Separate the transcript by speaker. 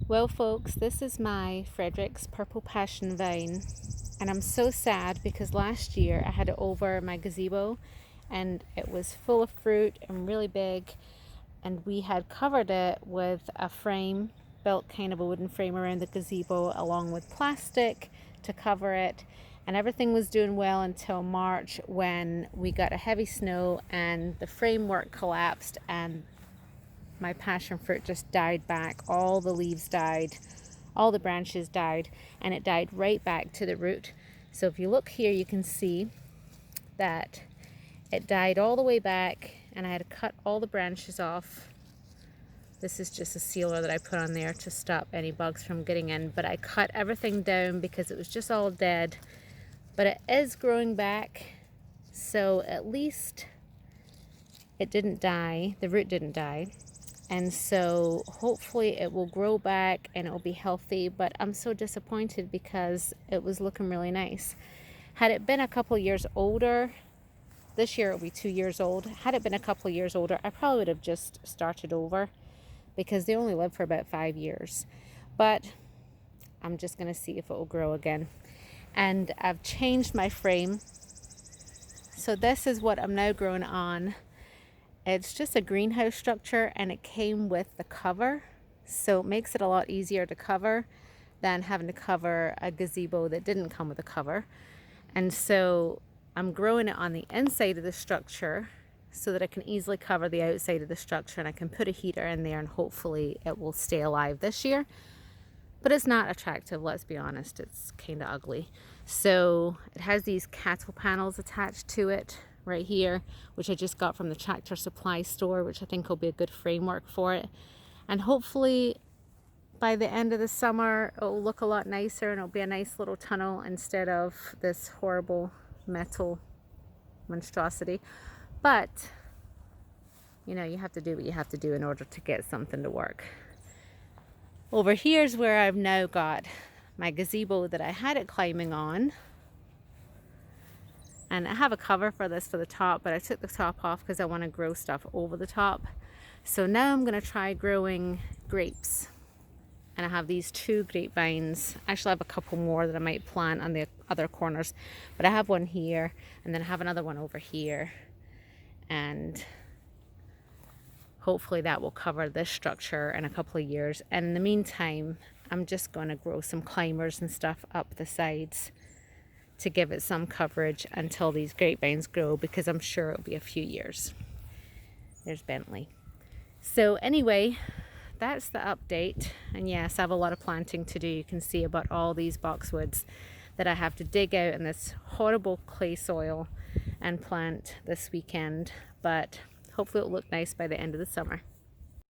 Speaker 1: Well, folks, this is my Frederick's Purple Passion Vine, and I'm so sad because last year I had it over my gazebo and it was full of fruit and really big, and we had covered it with a frame, built kind of a wooden frame around the gazebo along with plastic to cover it, and everything was doing well until March when we got a heavy snow and the framework collapsed and my passion fruit just died back. All the leaves died, all the branches died, and it died right back to the root. So if you look here, you can see that it died all the way back, and I had to cut all the branches off. This is just a sealer that I put on there to stop any bugs from getting in, but I cut everything down because it was just all dead. But it is growing back, so at least it didn't die, the root didn't die. And so hopefully it will grow back and it will be healthy, but I'm so disappointed because it was looking really nice. Had it been a couple years older, this year it'll be 2 years old. Had it been a couple years older, I probably would have just started over because they only live for about 5 years. But I'm just going to see if it will grow again. And I've changed my frame. So this is what I'm now growing on. It's just a greenhouse structure and it came with the cover, so it makes it a lot easier to cover than having to cover a gazebo that didn't come with a cover. And so I'm growing it on the inside of the structure so that I can easily cover the outside of the structure, and I can put a heater in there and hopefully it will stay alive this year. But it's not attractive, let's be honest, it's kind of ugly. So it has these cattle panels attached to it right here, which I just got from the Tractor Supply store, which I think will be a good framework for it. And hopefully by the end of the summer it'll look a lot nicer and it'll be a nice little tunnel instead of this horrible metal monstrosity. But you know, you have to do what you have to do in order to get something to work. Over here's where I've now got my gazebo that I had it climbing on. And I have a cover for this for the top, but I took the top off because I want to grow stuff over the top. So now I'm going to try growing grapes. And I have these 2 grapevines. Actually, I have a couple more that I might plant on the other corners. But I have one here, and then I have another one over here. And hopefully that will cover this structure in a couple of years. And in the meantime, I'm just going to grow some climbers and stuff up the sides to give it some coverage until these grapevines grow, because I'm sure it'll be a few years. There's Bentley. So anyway, that's the update. And yes, I have a lot of planting to do. You can see about all these boxwoods that I have to dig out in this horrible clay soil and plant this weekend. But hopefully it'll look nice by the end of the summer.